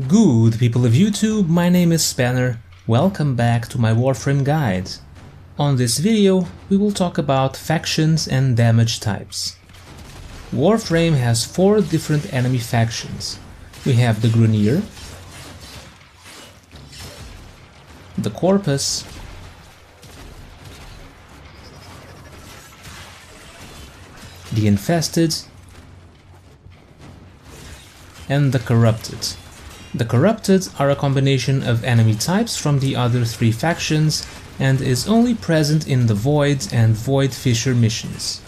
Good people of YouTube, my name is Spanner. Welcome back to my Warframe guide. On this video, we will talk about factions and damage types. Warframe has 4 different enemy factions. We have the Grunier, the Corpus, the Infested, and the Corrupted. The Corrupted are a combination of enemy types from the other 3 factions and is only present in the Void and Void Fisher missions.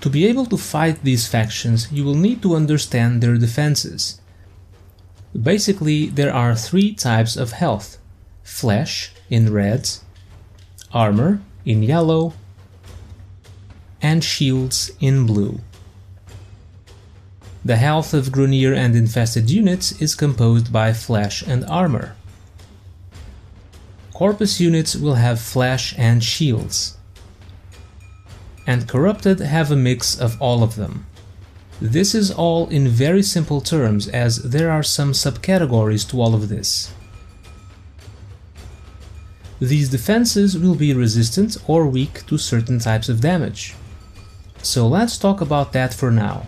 To be able to fight these factions, you will need to understand their defenses. Basically, there are 3 types of health: flesh in red, armor in yellow, and shields in blue. The health of Grunier and Infested units is composed by flesh and armor. Corpus units will have flesh and shields. And Corrupted have a mix of all of them. This is all in very simple terms, as there are some subcategories to all of this. These defenses will be resistant or weak to certain types of damage. So let's talk about that for now.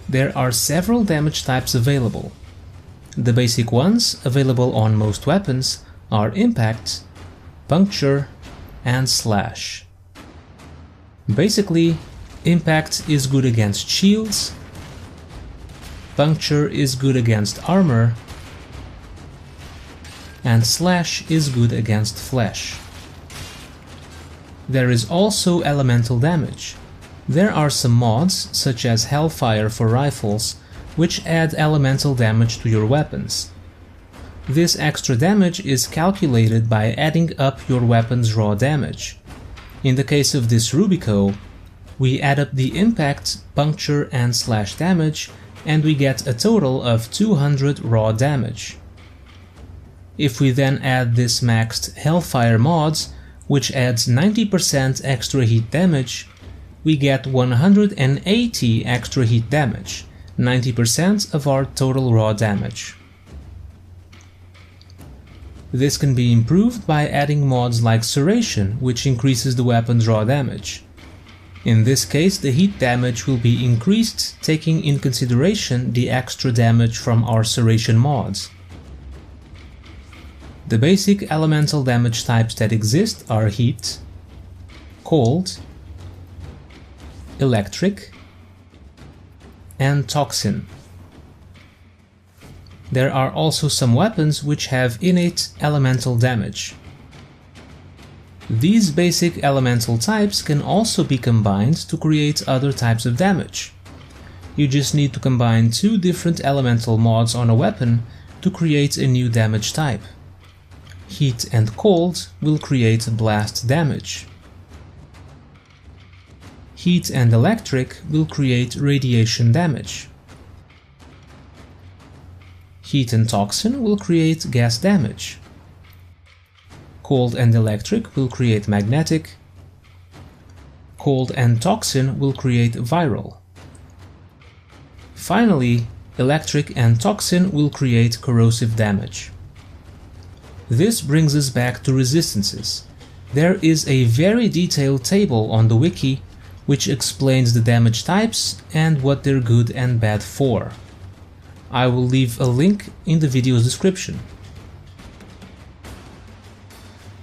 There are several damage types available. The basic ones, available on most weapons, are Impact, Puncture, and Slash. Basically, Impact is good against shields, Puncture is good against armor, and Slash is good against flesh. There is also elemental damage. There are some mods, such as Hellfire for rifles, which add elemental damage to your weapons. This extra damage is calculated by adding up your weapon's raw damage. In the case of this Rubico, we add up the impact, puncture, and slash damage, and we get a total of 200 raw damage. If we then add this maxed Hellfire mods, which adds 90% extra heat damage, we get 180 extra heat damage, 90% of our total raw damage. This can be improved by adding mods like Serration, which increases the weapon's raw damage. In this case, the heat damage will be increased, taking in consideration the extra damage from our Serration mods. The basic elemental damage types that exist are Heat, Cold, Electric, and Toxin. There are also some weapons which have innate elemental damage. These basic elemental types can also be combined to create other types of damage. You just need to combine 2 different elemental mods on a weapon to create a new damage type. Heat and Cold will create blast damage. Heat and Electric will create radiation damage. Heat and Toxin will create gas damage. Cold and Electric will create magnetic. Cold and Toxin will create viral. Finally, Electric and Toxin will create corrosive damage. This brings us back to resistances. There is a very detailed table on the wiki which explains the damage types and what they're good and bad for. I will leave a link in the video's description.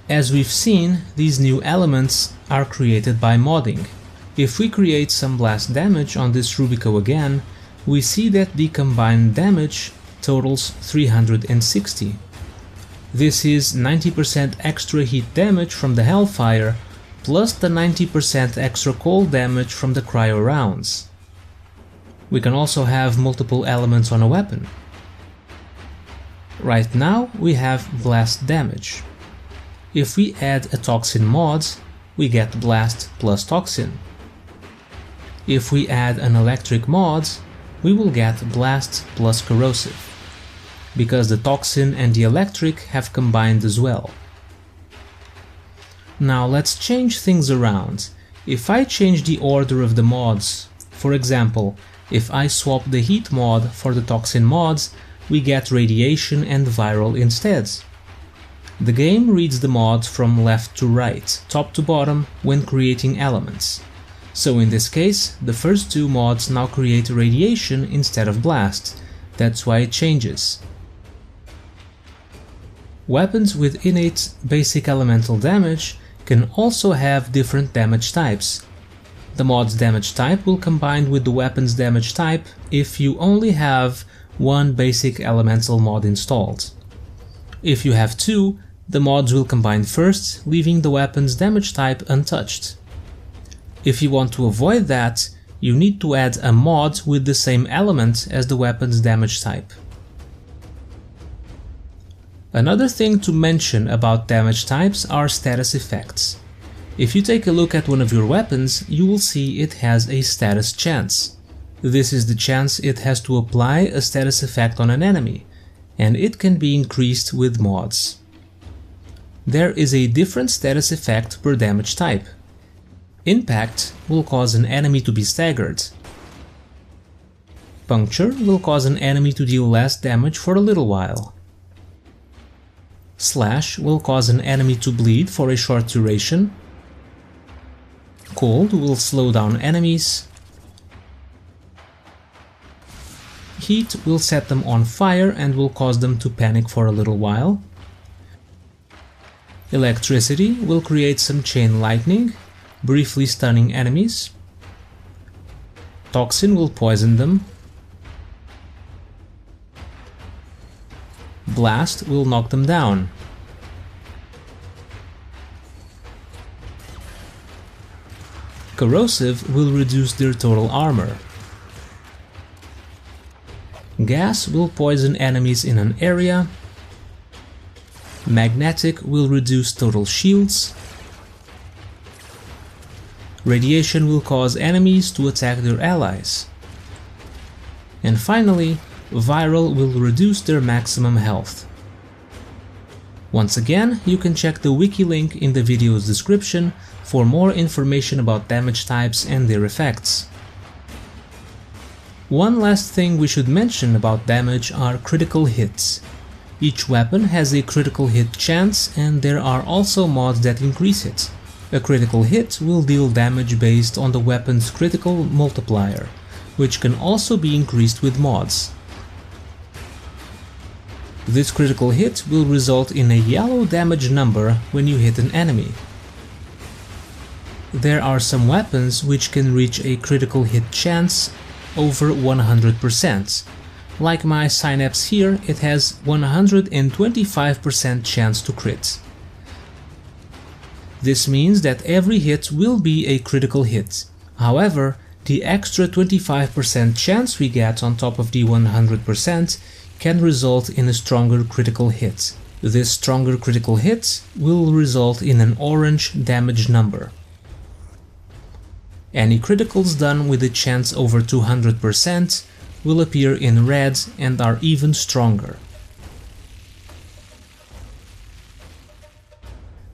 As we've seen, these new elements are created by modding. If we create some blast damage on this Rubico again, we see that the combined damage totals 360. This is 90% extra heat damage from the Hellfire, plus the 90% extra cold damage from the cryo rounds. We can also have multiple elements on a weapon. Right now we have blast damage. If we add a toxin mod, we get blast plus toxin. If we add an electric mod, we will get blast plus corrosive, because the toxin and the electric have combined as well. Now let's change things around. If I change the order of the mods, for example, If I swap the heat mod for the toxin mods, we get radiation and viral instead. The game reads the mods from left to right, top to bottom, when creating elements. So in this case, the first two mods now create radiation instead of blast. That's why it changes. Weapons with innate basic elemental damage can also have different damage types. The mod's damage type will combine with the weapon's damage type if you only have one basic elemental mod installed. If you have two, the mods will combine first, leaving the weapon's damage type untouched. If you want to avoid that, you need to add a mod with the same element as the weapon's damage type. Another thing to mention about damage types are status effects. If you take a look at one of your weapons, you will see it has a status chance. This is the chance it has to apply a status effect on an enemy, and it can be increased with mods. There is a different status effect per damage type. Impact will cause an enemy to be staggered. Puncture will cause an enemy to deal less damage for a little while. Slash will cause an enemy to bleed for a short duration. Cold will slow down enemies. Heat will set them on fire and will cause them to panic for a little while. Electricity will create some chain lightning, briefly stunning enemies. Toxin will poison them. Blast will knock them down. Corrosive will reduce their total armor. Gas will poison enemies in an area. Magnetic will reduce total shields. Radiation will cause enemies to attack their allies. And finally, viral will reduce their maximum health. Once again, you can check the wiki link in the video's description for more information about damage types and their effects. One last thing we should mention about damage are critical hits. Each weapon has a critical hit chance, and there are also mods that increase it. A critical hit will deal damage based on the weapon's critical multiplier, which can also be increased with mods. This critical hit will result in a yellow damage number when you hit an enemy. There are some weapons which can reach a critical hit chance over 100%. Like my Synapse here, it has 125% chance to crit. This means that every hit will be a critical hit. However, the extra 25% chance we get on top of the 100% can result in a stronger critical hit. This stronger critical hit will result in an orange damage number. Any criticals done with a chance over 200% will appear in red and are even stronger.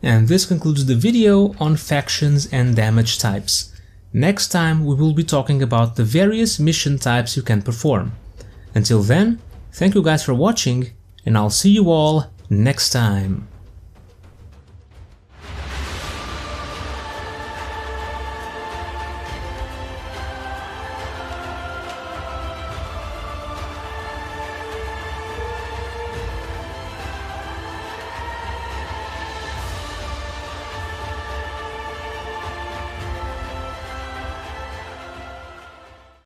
And this concludes the video on factions and damage types. Next time we will be talking about the various mission types you can perform. Until then, thank you guys for watching, and I'll see you all next time.